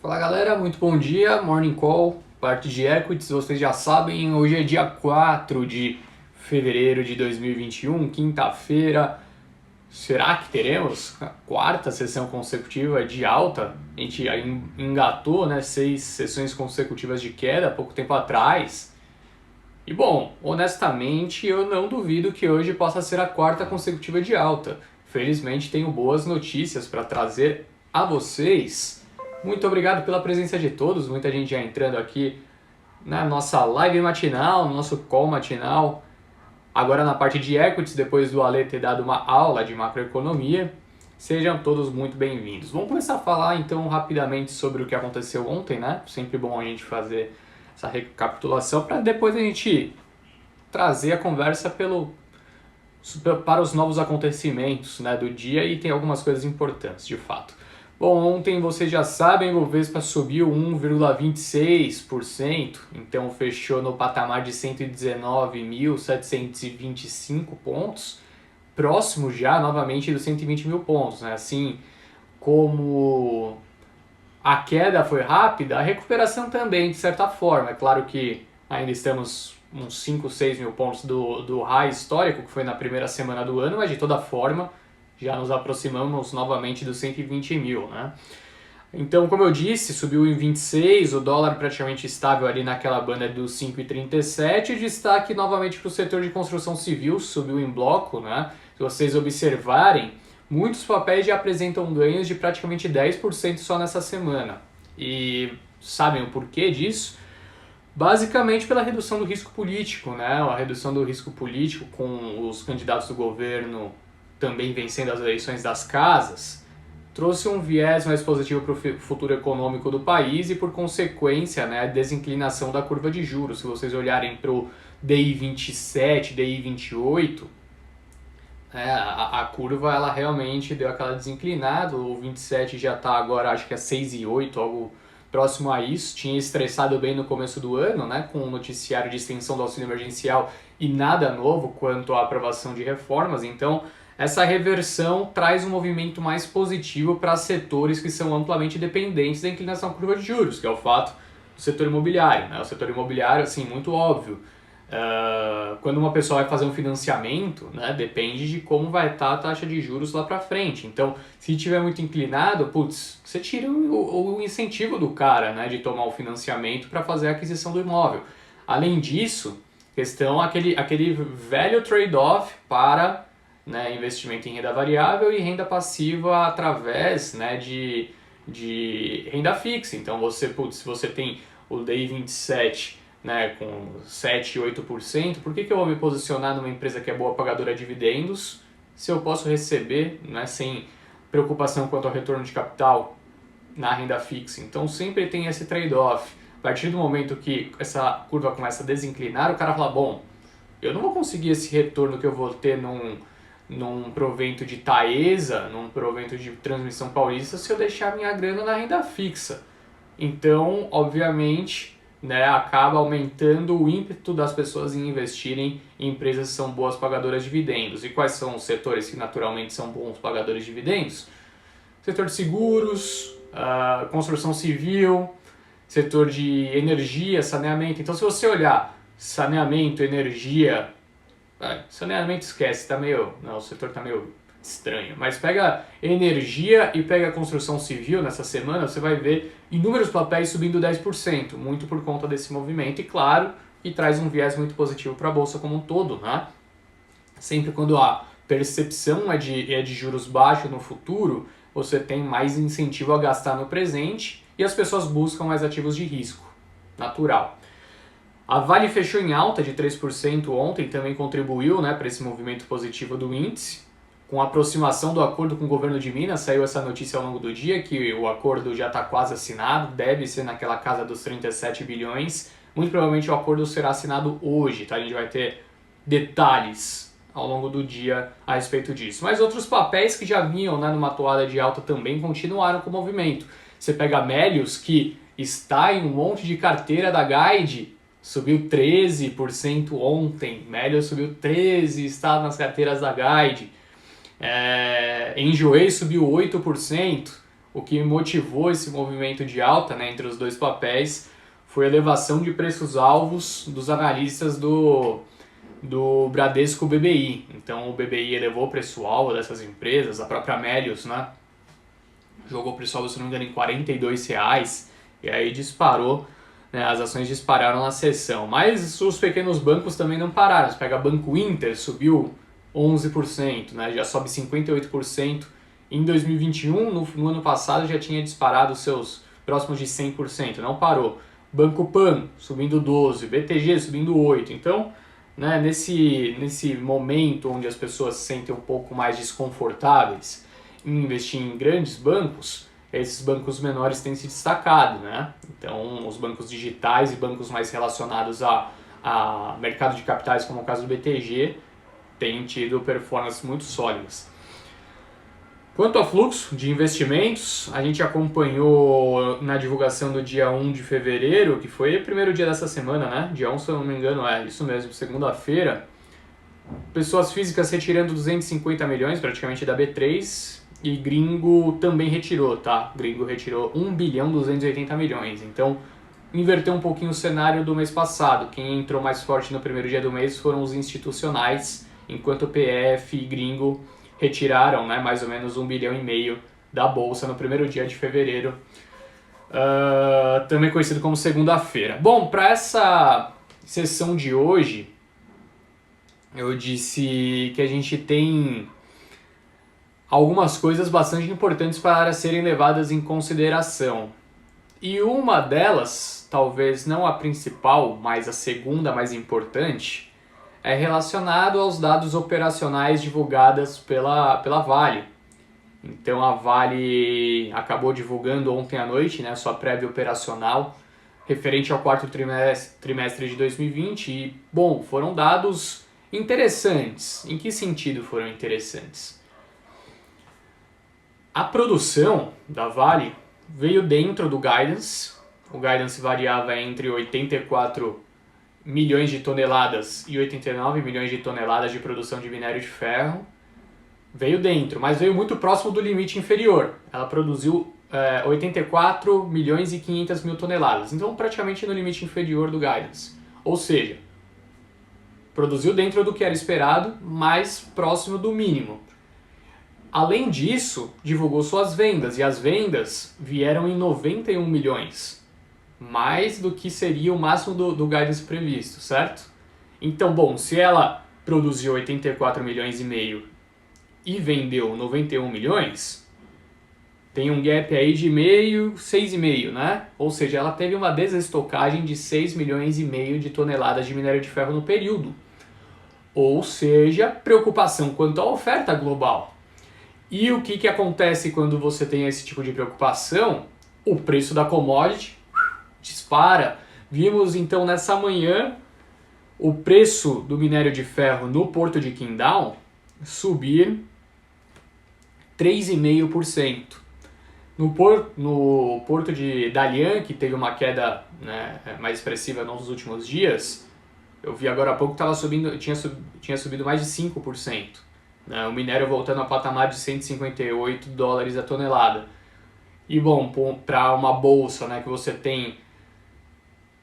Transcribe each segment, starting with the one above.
Fala galera, muito bom dia, Morning Call, parte de Equities, vocês já sabem, hoje é dia 4 de fevereiro de 2021, quinta-feira. Será que teremos a quarta sessão consecutiva de alta? A gente engatou, né, 6 sessões consecutivas de queda há pouco tempo atrás. E bom, honestamente, eu não duvido que hoje possa ser a quarta consecutiva de alta. Felizmente tenho boas notícias para trazer a vocês. Muito obrigado pela presença de todos, muita gente já entrando aqui na nossa live matinal, no nosso call matinal. Agora na parte de equities, depois do Ale ter dado uma aula de macroeconomia. Sejam todos muito bem-vindos. Vamos começar a falar então rapidamente sobre o que aconteceu ontem, né? Sempre bom a gente fazer essa recapitulação para depois a gente trazer a conversa para os novos acontecimentos, né, do dia, e tem algumas coisas importantes de fato. Bom, ontem vocês já sabem, o Bovespa subiu 1,26%, então fechou no patamar de 119.725 pontos, próximo já novamente dos 120 mil pontos, né? Assim como a queda foi rápida, a recuperação também, de certa forma. É claro que ainda estamos uns 5, 6 mil pontos do high histórico, que foi na primeira semana do ano, mas de toda forma já nos aproximamos novamente dos 120 mil, né? Então, como eu disse, subiu em 26, o dólar praticamente estável ali naquela banda dos 5,37. Destaque novamente para o setor de construção civil, subiu em bloco, né? Se vocês observarem, muitos papéis já apresentam ganhos de praticamente 10% só nessa semana. E sabem o porquê disso? Basicamente pela redução do risco político, né? A redução do risco político com os candidatos do governo também vencendo as eleições das casas, trouxe um viés mais positivo para o futuro econômico do país e, por consequência, né, a desinclinação da curva de juros. Se vocês olharem para o DI 27, DI 28, a curva ela realmente deu aquela desinclinada. O 27 já está agora, acho que é 6,8, algo próximo a isso. Tinha estressado bem no começo do ano, né, com o noticiário de extensão do auxílio emergencial e nada novo quanto à aprovação de reformas. Então, essa reversão traz um movimento mais positivo para setores que são amplamente dependentes da inclinação da curva de juros, que é o fato do setor imobiliário, né? O setor imobiliário, assim, muito óbvio. Quando uma pessoa vai fazer um financiamento, né, depende de como vai estar a taxa de juros lá para frente. Então, se tiver muito inclinado, putz, você tira o incentivo do cara, né, de tomar o financiamento para fazer a aquisição do imóvel. Além disso, questão aquele velho trade-off para, né, investimento em renda variável e renda passiva através, né, de renda fixa. Então, se você tem o DI 27, né, com 7, 8%, por que eu vou me posicionar numa empresa que é boa pagadora de dividendos se eu posso receber, né, sem preocupação quanto ao retorno de capital na renda fixa? Então, sempre tem esse trade-off. A partir do momento que essa curva começa a desinclinar, o cara fala, bom, eu não vou conseguir esse retorno que eu vou ter num provento de Taesa, num provento de Transmissão Paulista, se eu deixar minha grana na renda fixa. Então, obviamente, né, acaba aumentando o ímpeto das pessoas em investirem em empresas que são boas pagadoras de dividendos. E quais são os setores que naturalmente são bons pagadores de dividendos? Setor de seguros, construção civil, setor de energia, saneamento. Então, se você olhar saneamento, energia, saneamento esquece, o setor está meio estranho. Mas pega energia e pega construção civil nessa semana, você vai ver inúmeros papéis subindo 10%, muito por conta desse movimento, e claro, e traz um viés muito positivo para a bolsa como um todo, né? Sempre quando a percepção é de juros baixos no futuro, você tem mais incentivo a gastar no presente e as pessoas buscam mais ativos de risco, natural. A Vale fechou em alta de 3% ontem, também contribuiu, né, para esse movimento positivo do índice. Com a aproximação do acordo com o governo de Minas, saiu essa notícia ao longo do dia, que o acordo já está quase assinado, deve ser naquela casa dos 37 bilhões. Muito provavelmente o acordo será assinado hoje, tá? A gente vai ter detalhes ao longo do dia a respeito disso. Mas outros papéis que já vinham, né, numa toada de alta também continuaram com o movimento. Você pega a Melius, que está em um monte de carteira da Guide, subiu 13% ontem. Melius subiu 13%, está nas carteiras da Guide. Enjoei subiu 8%. o que motivou esse movimento de alta, né, entre os dois papéis foi a elevação de preços-alvos dos analistas do Bradesco BBI. Então o BBI elevou o preço-alvo dessas empresas, a própria Melius, né, jogou o preço-alvo, se não me engano, em R$42, e aí disparou, né, as ações dispararam na sessão. Mas os pequenos bancos também não pararam. Você pega Banco Inter, subiu 11%, né, já sobe 58%. Em 2021, no ano passado, já tinha disparado seus próximos de 100%, não parou. Banco Pan subindo 12%, BTG subindo 8%. Então, né, nesse momento onde as pessoas se sentem um pouco mais desconfortáveis em investir em grandes bancos, esses bancos menores têm se destacado, né? Então, os bancos digitais e bancos mais relacionados a mercado de capitais, como o caso do BTG, têm tido performances muito sólidas. Quanto ao fluxo de investimentos, a gente acompanhou na divulgação do dia 1 de fevereiro, que foi o primeiro dia dessa semana, né? Dia 1, se eu não me engano, é isso mesmo, segunda-feira. Pessoas físicas retirando 250 milhões, praticamente da B3, e gringo também retirou, tá? Gringo retirou 1 bilhão 280 milhões. Então, inverteu um pouquinho o cenário do mês passado. Quem entrou mais forte no primeiro dia do mês foram os institucionais, enquanto o PF e gringo retiraram, né, mais ou menos 1,5 bilhão da bolsa no primeiro dia de fevereiro, também conhecido como segunda-feira. Bom, para essa sessão de hoje, eu disse que a gente tem algumas coisas bastante importantes para serem levadas em consideração. E uma delas, talvez não a principal, mas a segunda mais importante, é relacionado aos dados operacionais divulgados pela Vale. Então a Vale acabou divulgando ontem à noite, né, sua prévia operacional referente ao quarto trimestre de 2020 e, bom, foram dados interessantes. Em que sentido foram interessantes? A produção da Vale veio dentro do guidance. O guidance variava entre 84 milhões de toneladas e 89 milhões de toneladas de produção de minério de ferro. Veio dentro, mas veio muito próximo do limite inferior. Ela produziu 84 milhões e 500 mil toneladas, então praticamente no limite inferior do guidance. Ou seja, produziu dentro do que era esperado, mais próximo do mínimo. Além disso, divulgou suas vendas, e as vendas vieram em 91 milhões. Mais do que seria o máximo do guidance previsto, certo? Então, bom, se ela produziu 84 milhões e meio e vendeu 91 milhões, tem um gap aí de 6,5, né? Ou seja, ela teve uma desestocagem de 6 milhões e meio de toneladas de minério de ferro no período. Ou seja, preocupação quanto à oferta global. E o que acontece quando você tem esse tipo de preocupação? O preço da commodity dispara. Vimos então nessa manhã o preço do minério de ferro no porto de Qingdao subir 3,5%. No porto de Dalian, que teve uma queda, né, mais expressiva nos últimos dias, eu vi agora há pouco que tinha subido mais de 5%. Né, o minério voltando a patamar de 158 dólares a tonelada. E bom, para uma bolsa, né, que você tem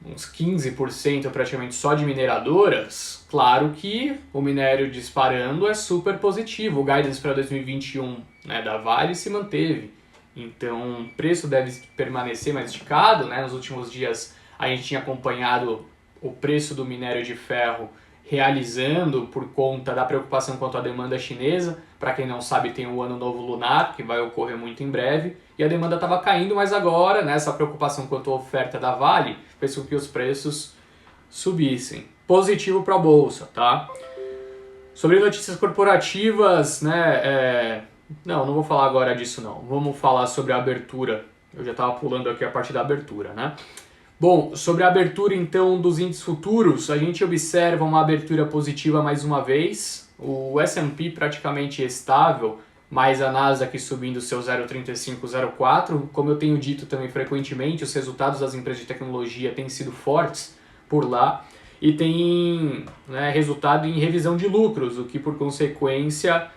uns 15% praticamente só de mineradoras, claro que o minério disparando é super positivo. O guidance para 2021, né, da Vale se manteve. Então o preço deve permanecer mais esticado. Né? Nos últimos dias a gente tinha acompanhado o preço do minério de ferro realizando por conta da preocupação quanto à demanda chinesa. Para quem não sabe, tem o Ano Novo Lunar, que vai ocorrer muito em breve, e a demanda estava caindo, mas agora, né, essa preocupação quanto à oferta da Vale fez com que os preços subissem. Positivo para a Bolsa, tá? Sobre notícias corporativas, né, não vou falar agora disso não. Vamos falar sobre a abertura. Eu já estava pulando aqui a parte da abertura, né? Bom, sobre a abertura então dos índices futuros, a gente observa uma abertura positiva mais uma vez, o S&P praticamente estável, mas a Nasdaq subindo seu 0,35, 0,4. Como eu tenho dito também frequentemente, os resultados das empresas de tecnologia têm sido fortes por lá e tem, né, resultado em revisão de lucros, o que por consequência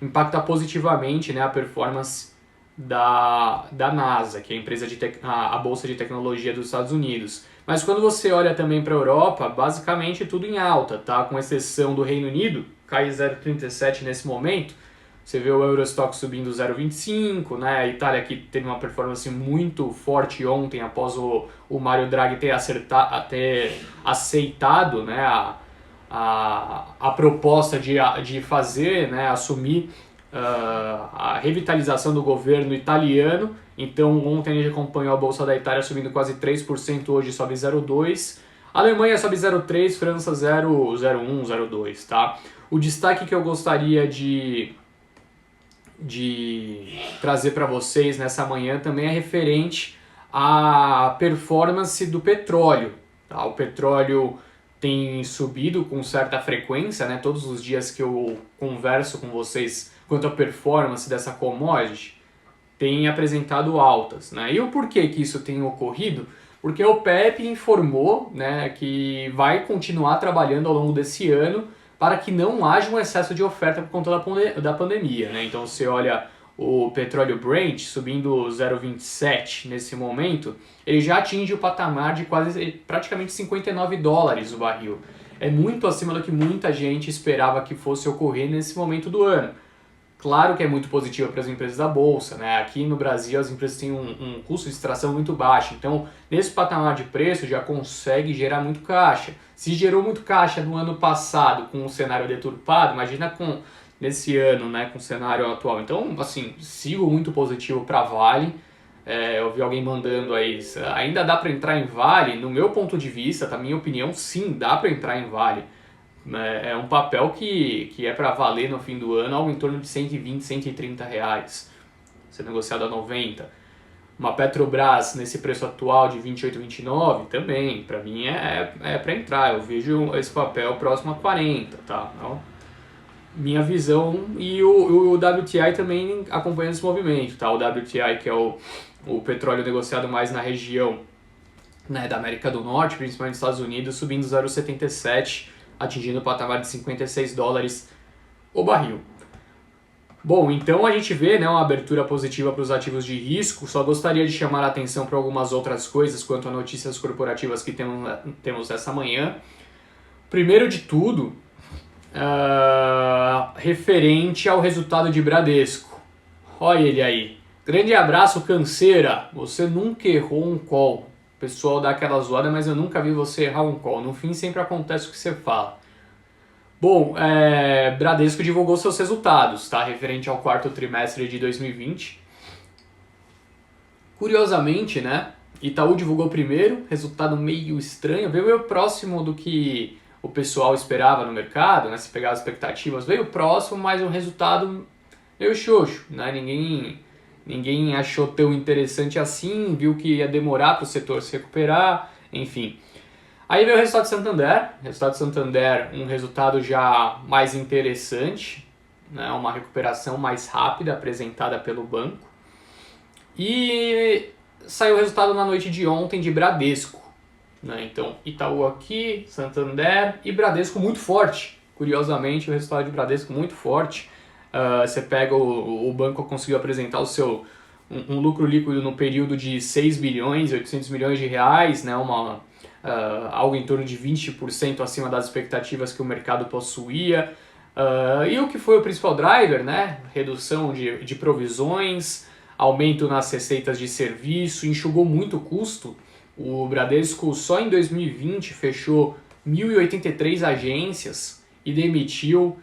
impacta positivamente, né, a performance da NASA, que é a empresa a bolsa de tecnologia dos Estados Unidos. Mas quando você olha também para a Europa, basicamente tudo em alta, tá? Com exceção do Reino Unido, cai 0,37 nesse momento. Você vê o Eurostock subindo 0,25, né? A Itália que teve uma performance muito forte ontem após o Mario Draghi ter aceitado, né, a proposta de fazer, né, assumir a revitalização do governo italiano. Então ontem a gente acompanhou a Bolsa da Itália subindo quase 3%, hoje sobe 0,2%. Alemanha sobe 0,3%, França 0,01%, 0,2%, tá? O destaque que eu gostaria de trazer para vocês nessa manhã também é referente à performance do petróleo, tá? O petróleo tem subido com certa frequência, né? Todos os dias que eu converso com vocês quanto à performance dessa commodity, tem apresentado altas, né? E o porquê que isso tem ocorrido? Porque o OPEP informou, né, que vai continuar trabalhando ao longo desse ano para que não haja um excesso de oferta por conta da pandemia, né? Então você olha o petróleo Brent subindo 0,27 nesse momento, ele já atinge o patamar de praticamente $59 o barril. É muito acima do que muita gente esperava que fosse ocorrer nesse momento do ano. Claro que é muito positivo para as empresas da Bolsa, né? Aqui no Brasil as empresas têm um custo de extração muito baixo, então nesse patamar de preço já consegue gerar muito caixa. Se gerou muito caixa no ano passado com um cenário deturpado, imagina nesse ano, né, com o cenário atual. Então, assim, sigo muito positivo para Vale. Eu vi alguém mandando aí, ainda dá para entrar em Vale? No meu ponto de vista, na minha opinião, sim, dá para entrar em Vale. É um papel que é para valer no fim do ano algo em torno de 120, 130 reais, ser negociado a 90. Uma Petrobras nesse preço atual de 28, 29 também, para mim é para entrar. Eu vejo esse papel próximo a 40, tá? Então, minha visão, e o WTI também acompanhando esse movimento, tá? O WTI, que é o petróleo negociado mais na região, né, da América do Norte, principalmente nos Estados Unidos, subindo 0,77, atingindo o patamar de $56 o barril. Bom, então a gente vê, né, uma abertura positiva para os ativos de risco. Só gostaria de chamar a atenção para algumas outras coisas quanto a notícias corporativas que temos essa manhã. Primeiro de tudo, referente ao resultado de Bradesco. Olha ele aí. Grande abraço, Canseira. Você nunca errou um call. O pessoal dá aquela zoada, mas eu nunca vi você errar um call. No fim, sempre acontece o que você fala. Bom, Bradesco divulgou seus resultados, tá? Referente ao quarto trimestre de 2020. Curiosamente, né? Itaú divulgou primeiro, resultado meio estranho, veio meio próximo do que o pessoal esperava no mercado, né? Se pegar as expectativas, veio próximo, mas um resultado meio xoxo, né? Ninguém achou tão interessante assim, viu que ia demorar para o setor se recuperar, enfim. Aí veio o resultado de Santander, um resultado já mais interessante, né? Uma recuperação mais rápida apresentada pelo banco. E saiu o resultado na noite de ontem de Bradesco, né? Então Itaú aqui, Santander e Bradesco muito forte. Curiosamente, o resultado de Bradesco muito forte. Você pega o banco conseguiu apresentar um lucro líquido no período de 6 bilhões e 800 milhões de reais, né? Algo em torno de 20% acima das expectativas que o mercado possuía. E o que foi o principal driver, né? Redução de provisões, aumento nas receitas de serviço, enxugou muito o custo. O Bradesco só em 2020 fechou 1.083 agências e demitiu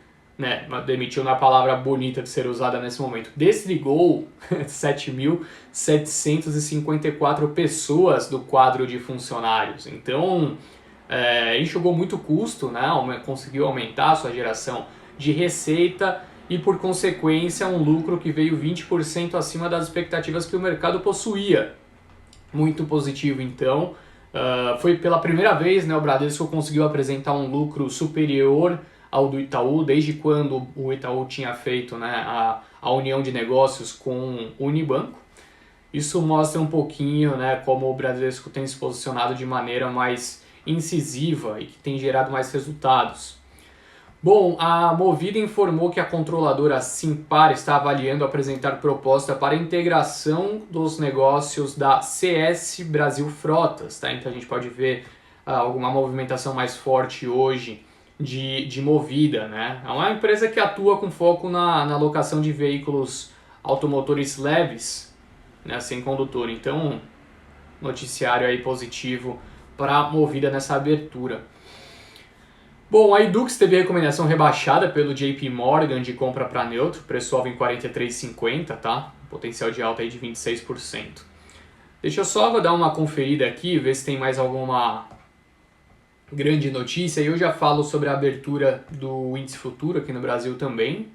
na palavra bonita de ser usada nesse momento, desligou 7.754 pessoas do quadro de funcionários. Então, enxugou muito custo, né? Conseguiu aumentar a sua geração de receita e, por consequência, um lucro que veio 20% acima das expectativas que o mercado possuía. Muito positivo, então. Foi pela primeira vez, né, o Bradesco conseguiu apresentar um lucro superior ao do Itaú, desde quando o Itaú tinha feito, né, a união de negócios com o Unibanco. Isso mostra um pouquinho, né, como o Bradesco tem se posicionado de maneira mais incisiva e que tem gerado mais resultados. Bom, a Movida informou que a controladora Simpar está avaliando apresentar proposta para integração dos negócios da CS Brasil Frotas, tá? Então a gente pode ver alguma movimentação mais forte hoje de Movida, né? É uma empresa que atua com foco na locação de veículos automotores leves, né, sem condutor. Então, noticiário aí positivo para Movida nessa abertura. Bom, a Edux teve recomendação rebaixada pelo JP Morgan de compra para neutro, preço-alvo em 43,50, tá? Potencial de alta aí de 26%. Deixa eu só dar uma conferida aqui, ver se tem mais alguma grande notícia. E eu já falo sobre a abertura do índice futuro aqui no Brasil também.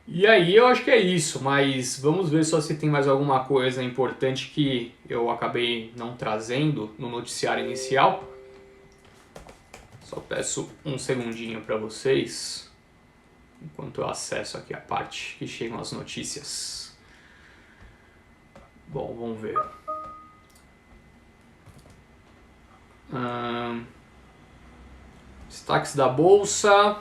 E aí eu acho que é isso, mas vamos ver só se tem mais alguma coisa importante que eu acabei não trazendo no noticiário inicial. Só peço um segundinho para vocês, enquanto eu acesso aqui a parte que chegam as notícias. Bom, vamos ver. Destaques da Bolsa,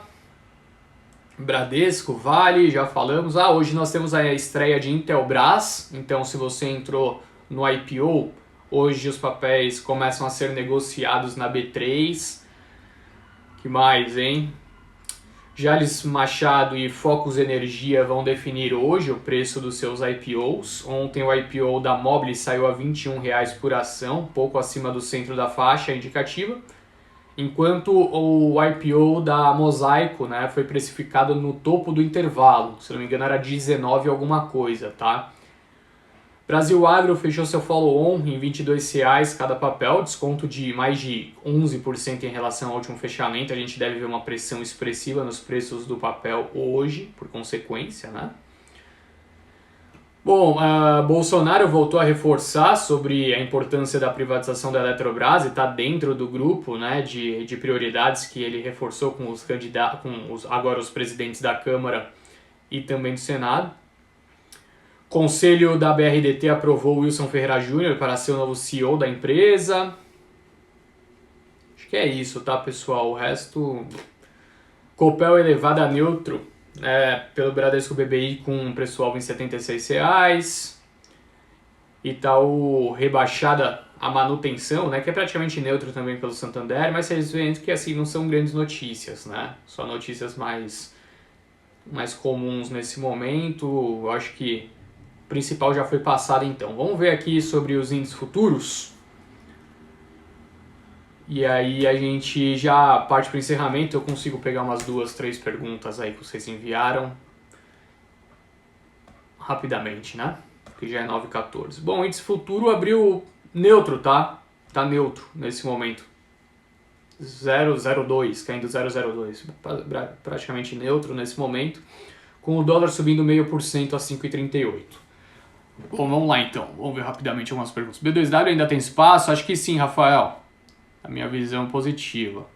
Bradesco, Vale, já falamos. Hoje nós temos a estreia de Intelbras, então se você entrou no IPO, hoje os papéis começam a ser negociados na B3. Que mais, hein? Jalles Machado e Focus Energia vão definir hoje o preço dos seus IPOs. Ontem o IPO da Mobile saiu a R$ 21,00 por ação, pouco acima do centro da faixa indicativa, enquanto o IPO da Mosaico, né, foi precificado no topo do intervalo, se não me engano era 19 alguma coisa, tá? Brasil Agro fechou seu follow-on em R$ 22,00 cada papel, desconto de mais de 11% em relação ao último fechamento. A gente deve ver uma pressão expressiva nos preços do papel hoje, por consequência, né? Bom, Bolsonaro voltou a reforçar sobre a importância da privatização da Eletrobras e está dentro do grupo, né, de prioridades que ele reforçou com os candidatos, agora os presidentes da Câmara e também do Senado. Conselho da BRDT aprovou Wilson Ferreira Júnior para ser o novo CEO da empresa. Acho que é isso, tá, pessoal? O resto... Copel elevada a neutro pelo Bradesco BBI com preço-alvo em R$ 76,00. Itaú rebaixada a manutenção, né, que é praticamente neutro também pelo Santander, mas vocês veem que assim, não são grandes notícias, né? Só notícias mais comuns nesse momento. Eu acho que o principal já foi passado então. Vamos ver aqui sobre os índices futuros. E aí a gente já parte para o encerramento. Eu consigo pegar umas 2, 3 perguntas aí que vocês enviaram rapidamente, né? Porque já é 9h14. Bom, o índice futuro abriu neutro, tá? Tá neutro nesse momento. 0,02, caindo 0,02. Praticamente neutro nesse momento. Com o dólar subindo 0,5% a 5,38. Bom, vamos lá então. Vamos ver rapidamente algumas perguntas. B2W ainda tem espaço? Acho que sim, Rafael. A minha visão é positiva.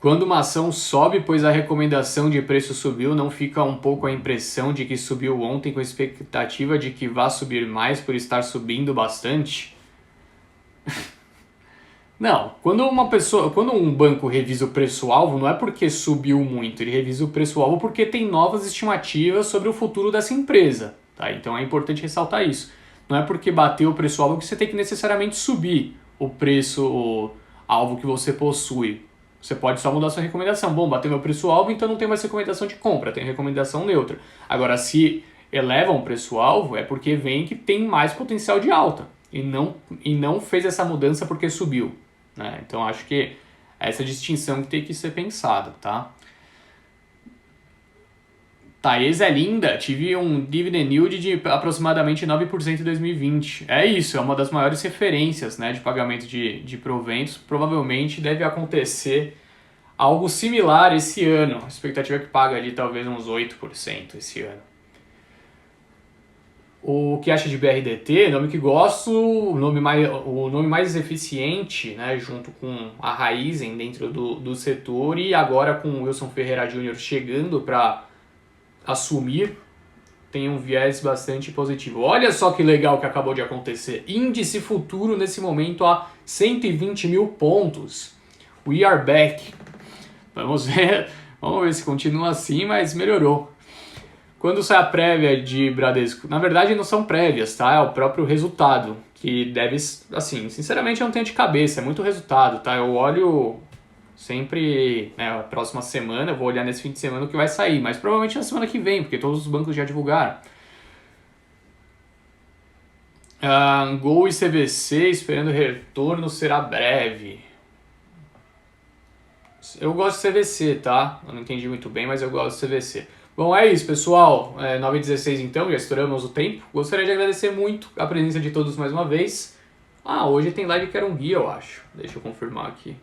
Quando uma ação sobe, pois a recomendação de preço subiu, não fica um pouco a impressão de que subiu ontem com a expectativa de que vá subir mais por estar subindo bastante? Não, quando um banco revisa o preço-alvo, não é porque subiu muito, ele revisa o preço-alvo porque tem novas estimativas sobre o futuro dessa empresa, tá? Então é importante ressaltar isso. Não é porque bateu o preço-alvo que você tem que necessariamente subir o preço-alvo que você possui. Você pode só mudar sua recomendação. Bom, bateu meu preço-alvo, então não tem mais recomendação de compra, tem recomendação neutra. Agora, se elevam o preço-alvo, é porque vem que tem mais potencial de alta e não fez essa mudança porque subiu. Né? Então acho que essa distinção que tem que ser pensada, tá? Taesa é linda, tive um dividend yield de aproximadamente 9% em 2020. É isso, é uma das maiores referências, né, de pagamento de proventos. Provavelmente deve acontecer algo similar esse ano. A expectativa é que paga ali talvez uns 8% esse ano. O que acha de BRDT? Nome que gosto, o nome mais eficiente, né, junto com a Raizen dentro do setor, e agora com o Wilson Ferreira Júnior chegando para assumir, tem um viés bastante positivo. Olha só que legal que acabou de acontecer. Índice futuro nesse momento a 120 mil pontos. We are back. Vamos ver se continua assim, mas melhorou. Quando sai a prévia de Bradesco, na verdade não são prévias, tá? É o próprio resultado, que deve, assim, sinceramente eu não tenho de cabeça, é muito resultado, tá? Eu olho sempre, né, a próxima semana, eu vou olhar nesse fim de semana o que vai sair, mas provavelmente na semana que vem, porque todos os bancos já divulgaram. Gol e CVC esperando retorno será breve. Eu gosto de CVC, tá? Eu não entendi muito bem, mas eu gosto de CVC. Bom, é isso, pessoal. 9h16 então, já estouramos o tempo. Gostaria de agradecer muito a presença de todos mais uma vez. Hoje tem live Quero um Guia, eu acho. Deixa eu confirmar aqui.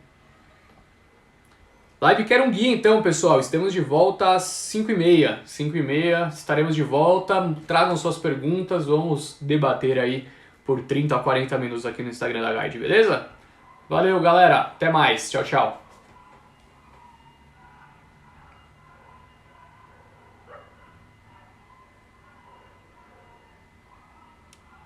Live Quero um Guia então, pessoal. Estamos de volta às 5h30. 5h30 estaremos de volta. Tragam suas perguntas, vamos debater aí por 30 a 40 minutos aqui no Instagram da Guide, beleza? Valeu, galera. Até mais. Tchau, tchau.